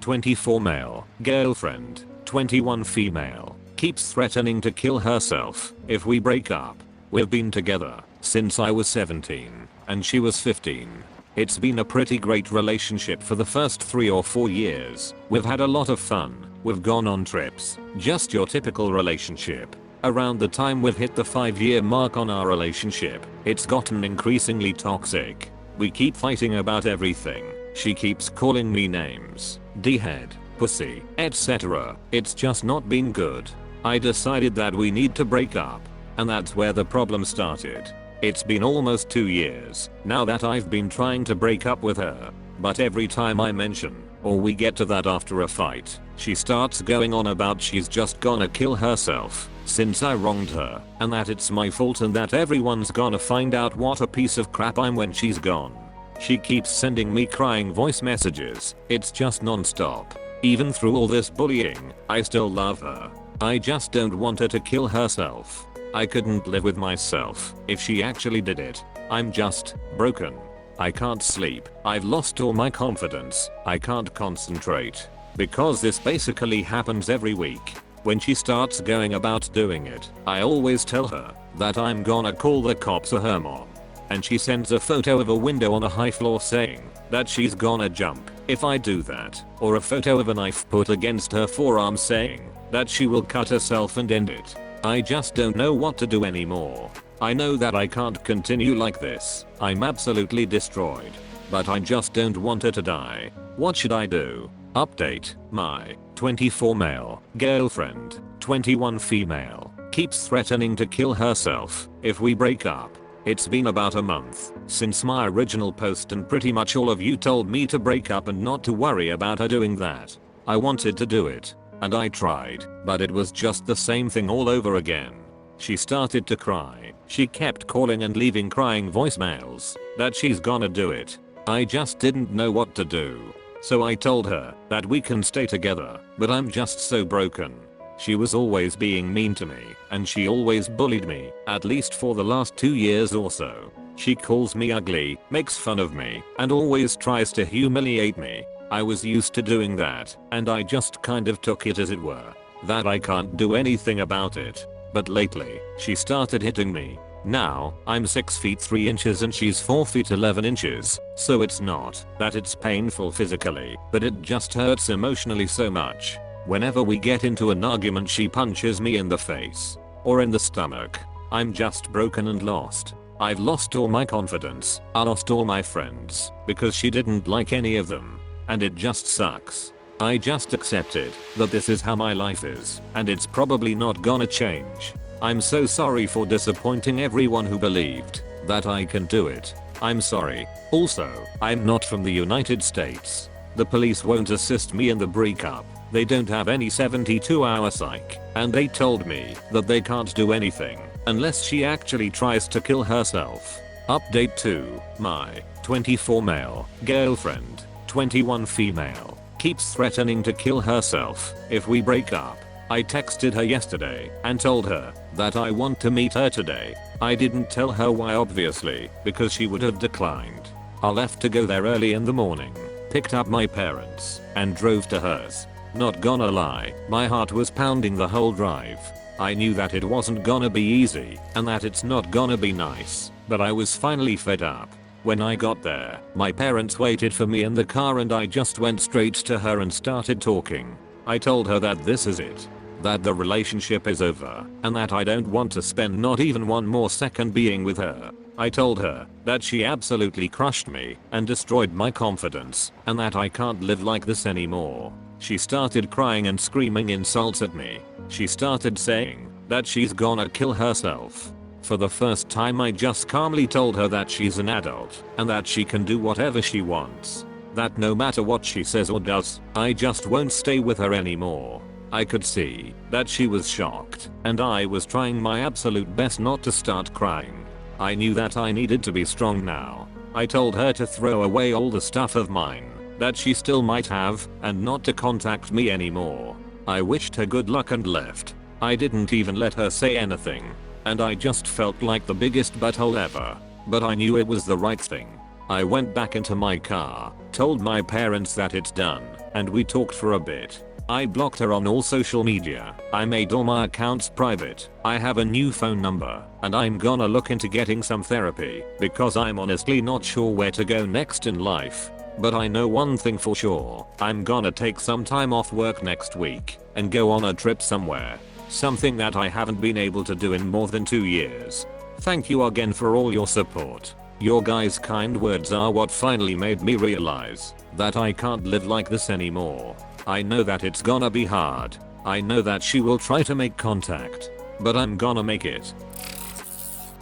24 male, girlfriend, 21 female, keeps threatening to kill herself if we break up. We've been together since I was 17 and she was 15. It's been a pretty great relationship for the first 3 or 4 years. We've had a lot of fun. We've gone on trips. Just your typical relationship. Around the time we've hit the 5-year mark on our relationship, it's gotten increasingly toxic. We keep fighting about everything. She keeps calling me names, D-head, pussy, etc. It's just not been good. I decided that we need to break up. And that's where the problem started. It's been almost 2 years now that I've been trying to break up with her. But every time I mention, or we get to that after a fight, she starts going on about she's just gonna kill herself since I wronged her, and that it's my fault and that everyone's gonna find out what a piece of crap I'm when she's gone. She keeps sending me crying voice messages. It's just non-stop. Even through all this bullying, I still love her. I just don't want her to kill herself. I couldn't live with myself if she actually did it. I'm just broken. I can't sleep. I've lost all my confidence. I can't concentrate. Because this basically happens every week. When she starts going about doing it, I always tell her that I'm gonna call the cops or her mom. And she sends a photo of a window on a high floor saying that she's gonna jump if I do that, or a photo of a knife put against her forearm saying that she will cut herself and end it. I just don't know what to do anymore. I know that I can't continue like this. I'm absolutely destroyed. But I just don't want her to die. What should I do? Update: my 24 male girlfriend, 21 female, keeps threatening to kill herself if we break up. It's been about a month since my original post and pretty much all of you told me to break up and not to worry about her doing that. I wanted to do it. And I tried, but it was just the same thing all over again. She started to cry. She kept calling and leaving crying voicemails that she's gonna do it. I just didn't know what to do. So I told her that we can stay together, but I'm just so broken. She was always being mean to me, and she always bullied me, at least for the last 2 years or so. She calls me ugly, makes fun of me, and always tries to humiliate me. I was used to doing that, and I just kind of took it as it were. That I can't do anything about it. But lately, she started hitting me. Now, I'm 6 feet 3 inches and she's 4 feet 11 inches, so it's not that it's painful physically, but it just hurts emotionally so much. Whenever we get into an argument she punches me in the face. Or in the stomach. I'm just broken and lost. I've lost all my confidence. I lost all my friends, because she didn't like any of them. And it just sucks. I just accepted that this is how my life is, and it's probably not gonna change. I'm so sorry for disappointing everyone who believed that I can do it. I'm sorry. Also, I'm not from the United States. The police won't assist me in the breakup. They don't have any 72-hour psych, and they told me that they can't do anything unless she actually tries to kill herself. Update 2. My 24 male girlfriend, 21 female, keeps threatening to kill herself if we break up. I texted her yesterday and told her that I want to meet her today. I didn't tell her why, obviously, because she would have declined. I left to go there early in the morning, picked up my parents, and drove to hers. Not gonna lie, my heart was pounding the whole drive. I knew that it wasn't gonna be easy, and that it's not gonna be nice, but I was finally fed up. When I got there, my parents waited for me in the car and I just went straight to her and started talking. I told her that this is it. That the relationship is over, and that I don't want to spend not even one more second being with her. I told her that she absolutely crushed me and destroyed my confidence, and that I can't live like this anymore. She started crying and screaming insults at me. She started saying that she's gonna kill herself. For the first time I just calmly told her that she's an adult and that she can do whatever she wants. That no matter what she says or does, I just won't stay with her anymore. I could see that she was shocked, and I was trying my absolute best not to start crying. I knew that I needed to be strong now. I told her to throw away all the stuff of mine that she still might have and not to contact me anymore. I wished her good luck and left. I didn't even let her say anything, and I just felt like the biggest butthole ever. But I knew it was the right thing. I went back into my car, told my parents that it's done, and we talked for a bit. I blocked her on all social media. I made all my accounts private. I have a new phone number, and I'm gonna look into getting some therapy because I'm honestly not sure where to go next in life. But I know one thing for sure. I'm gonna take some time off work next week and go on a trip somewhere. Something that I haven't been able to do in more than 2 years. Thank you again for all your support. Your guys' kind words are what finally made me realize that I can't live like this anymore. I know that it's gonna be hard. I know that she will try to make contact, but I'm gonna make it.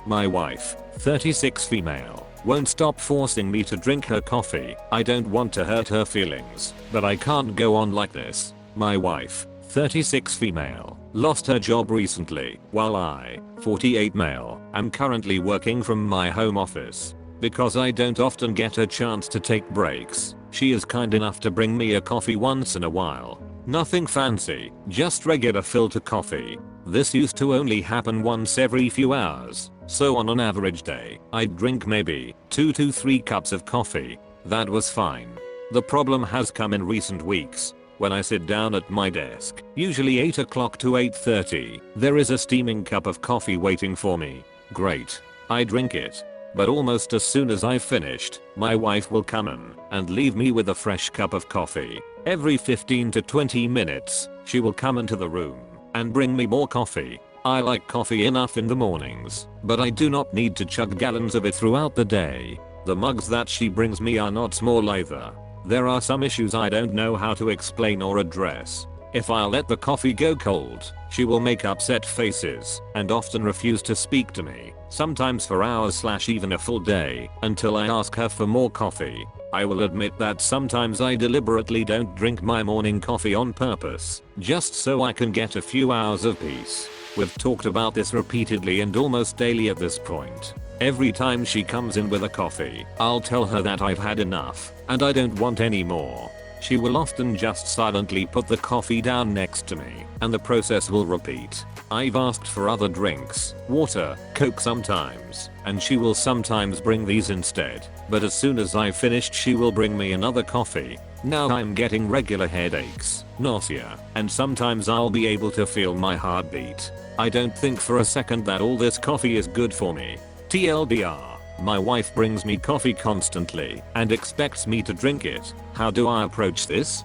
My wife, 36 female, won't stop forcing me to drink her coffee. I don't want to hurt her feelings, but I can't go on like this. My wife, 36 female, lost her job recently, while I, 48 male, am currently working from my home office. Because I don't often get a chance to take breaks, she is kind enough to bring me a coffee once in a while. Nothing fancy, just regular filter coffee. This used to only happen once every few hours, so on an average day, I'd drink maybe 2 to 3 cups of coffee. That was fine. The problem has come in recent weeks. When I sit down at my desk, usually 8 o'clock to 8:30, there is a steaming cup of coffee waiting for me. Great. I drink it. But almost as soon as I've finished, my wife will come in and leave me with a fresh cup of coffee. Every 15 to 20 minutes, she will come into the room and bring me more coffee. I like coffee enough in the mornings, but I do not need to chug gallons of it throughout the day. The mugs that she brings me are not small either. There are some issues I don't know how to explain or address. If I let the coffee go cold, she will make upset faces and often refuse to speak to me, sometimes for hours / even a full day, until I ask her for more coffee. I will admit that sometimes I deliberately don't drink my morning coffee on purpose, just so I can get a few hours of peace. We've talked about this repeatedly and almost daily at this point. Every time she comes in with a coffee, I'll tell her that I've had enough and I don't want any more. She will often just silently put the coffee down next to me, and the process will repeat. I've asked for other drinks, water, Coke sometimes, and she will sometimes bring these instead. But as soon as I've finished, she will bring me another coffee. Now I'm getting regular headaches, nausea, and sometimes I'll be able to feel my heartbeat. I don't think for a second that all this coffee is good for me. TLDR. My wife brings me coffee constantly and expects me to drink it. How do I approach this?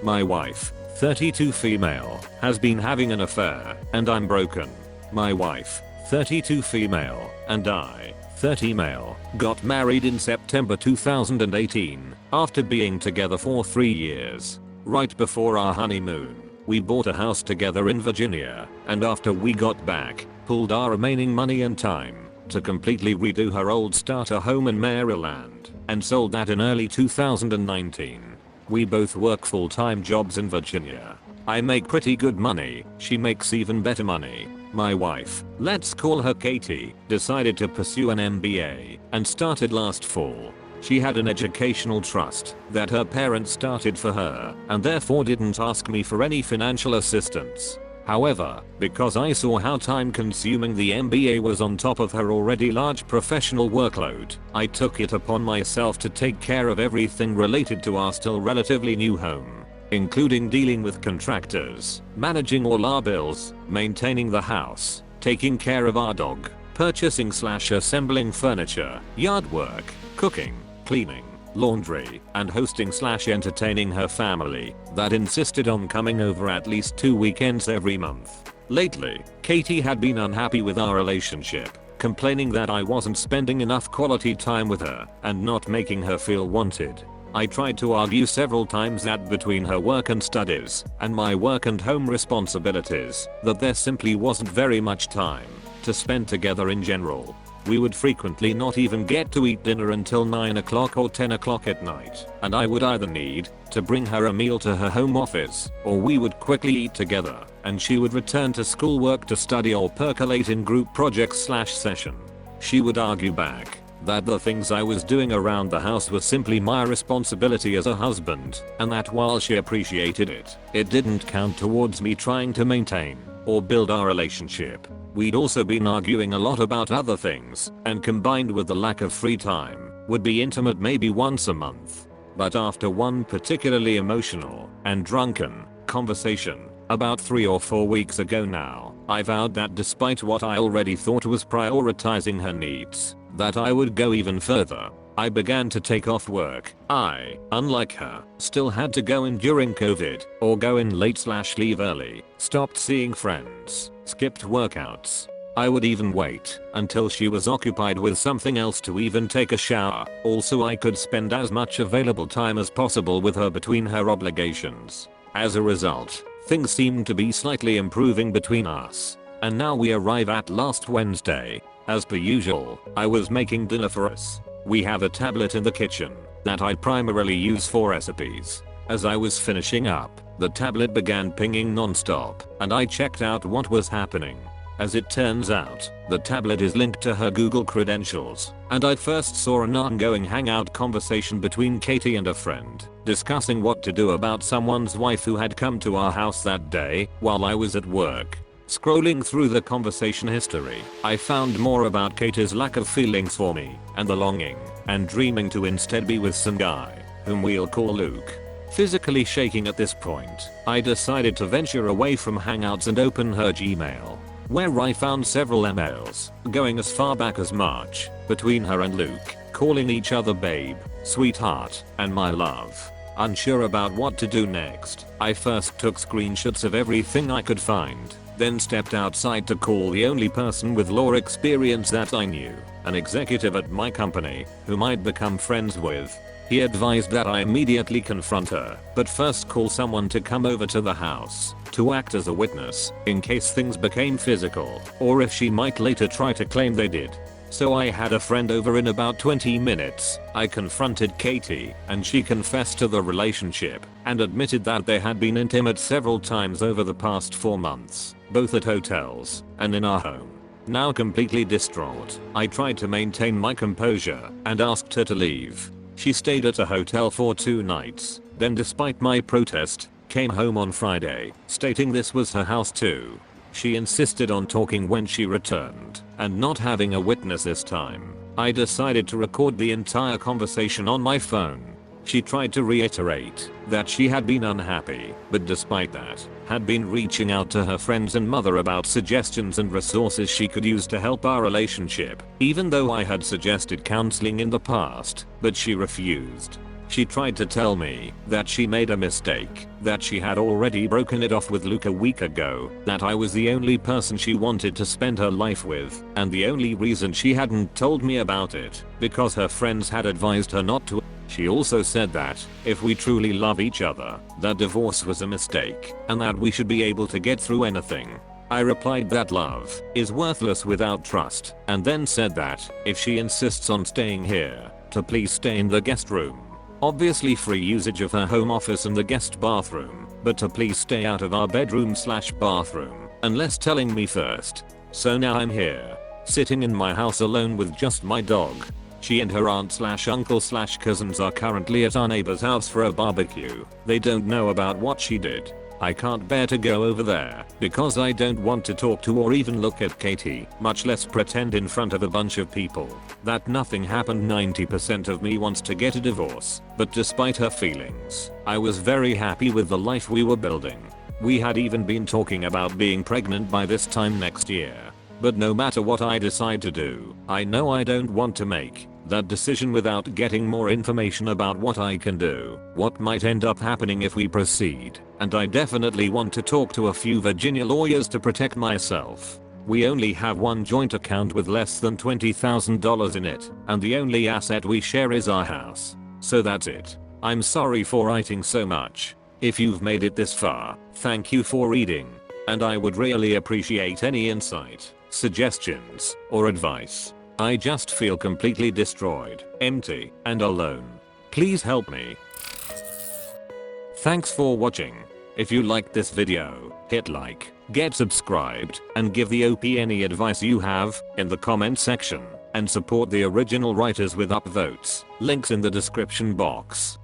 My wife, 32 female, has been having an affair, and I'm broken. My wife, 32 female, and I, 30 male, got married in September 2018, after being together for 3 years. Right before our honeymoon, we bought a house together in Virginia, and after we got back, pulled our remaining money and time to completely redo her old starter home in Maryland, and sold that in early 2019. We both work full-time jobs in Virginia. I make pretty good money, she makes even better money. My wife, let's call her Katie, decided to pursue an MBA, and started last fall. She had an educational trust that her parents started for her, and therefore didn't ask me for any financial assistance. However, because I saw how time-consuming the MBA was on top of her already large professional workload, I took it upon myself to take care of everything related to our still relatively new home, including dealing with contractors, managing all our bills, maintaining the house, taking care of our dog, purchasing / assembling furniture, yard work, cooking, cleaning, laundry, and hosting / entertaining her family that insisted on coming over at least 2 weekends every month. Lately, Katie had been unhappy with our relationship, complaining that I wasn't spending enough quality time with her and not making her feel wanted. I tried to argue several times that between her work and studies and my work and home responsibilities, that there simply wasn't very much time to spend together in general. We would frequently not even get to eat dinner until 9 o'clock or 10 o'clock at night, and I would either need to bring her a meal to her home office, or we would quickly eat together, and she would return to schoolwork to study or percolate in group projects / session. She would argue back that the things I was doing around the house were simply my responsibility as a husband, and that while she appreciated it, it didn't count towards me trying to maintain or build our relationship. We'd also been arguing a lot about other things, and combined with the lack of free time, would be intimate maybe once a month. but after one particularly emotional and drunken conversation about 3 or 4 weeks ago now, I vowed that despite what I already thought was prioritizing her needs, that I would go even further. I began to take off work. I, unlike her, still had to go in during COVID or go in late/leave early, stopped seeing friends, skipped workouts. I would even wait until she was occupied with something else to even take a shower, also I could spend as much available time as possible with her between her obligations. As a result, things seemed to be slightly improving between us. And now we arrive at last Wednesday. As per usual, I was making dinner for us. We have a tablet in the kitchen that I primarily use for recipes. As I was finishing up, the tablet began pinging non-stop, and I checked out what was happening. As it turns out, the tablet is linked to her Google credentials, and I first saw an ongoing hangout conversation between Katie and a friend, discussing what to do about someone's wife who had come to our house that day while I was at work. Scrolling through the conversation history, I found more about Katie's lack of feelings for me, and the longing and dreaming to instead be with some guy, whom we'll call Luke. Physically shaking at this point, I decided to venture away from Hangouts and open her Gmail, where I found several emails, going as far back as March, between her and Luke, calling each other babe, sweetheart, and my love. Unsure about what to do next, I first took screenshots of everything I could find, then stepped outside to call the only person with law experience that I knew, an executive at my company, whom I'd become friends with. He advised that I immediately confront her, but first call someone to come over to the house, to act as a witness, in case things became physical, or if she might later try to claim they did. So I had a friend over in about 20 minutes. I confronted Katie, and she confessed to the relationship, and admitted that they had been intimate several times over the past 4 months, both at hotels and in our home. Now completely distraught, I tried to maintain my composure and asked her to leave. She stayed at a hotel for 2 nights, then despite my protest, came home on Friday, stating this was her house too. She insisted on talking when she returned, and not having a witness this time. I decided to record the entire conversation on my phone. She tried to reiterate that she had been unhappy, but despite that, had been reaching out to her friends and mother about suggestions and resources she could use to help our relationship, even though I had suggested counseling in the past, but she refused. She tried to tell me that she made a mistake, that she had already broken it off with Luke a week ago, that I was the only person she wanted to spend her life with, and the only reason she hadn't told me about it, because her friends had advised her not to. She also said that, if we truly love each other, that divorce was a mistake, and that we should be able to get through anything. I replied that love is worthless without trust, and then said that, if she insists on staying here, to please stay in the guest room. Obviously free usage of her home office and the guest bathroom, but to please stay out of our bedroom/bathroom, unless telling me first. So now I'm here, sitting in my house alone with just my dog. She and her aunt/uncle/cousins are currently at our neighbor's house for a barbecue. They don't know about what she did. I can't bear to go over there, because I don't want to talk to or even look at Katie, much less pretend in front of a bunch of people that nothing happened. 90% of me wants to get a divorce, but despite her feelings, I was very happy with the life we were building. We had even been talking about being pregnant by this time next year. But no matter what I decide to do, I know I don't want to make that decision without getting more information about what I can do, what might end up happening if we proceed, and I definitely want to talk to a few Virginia lawyers to protect myself. We only have one joint account with less than $20,000 in it, and the only asset we share is our house. So that's it. I'm sorry for writing so much. If you've made it this far, thank you for reading, and I would really appreciate any insight, suggestions, or advice. I just feel completely destroyed, empty, and alone. Please help me. Thanks for watching. If you liked this video, hit like, get subscribed, and give the OP any advice you have in the comment section, and support the original writers with upvotes. Links in the description box.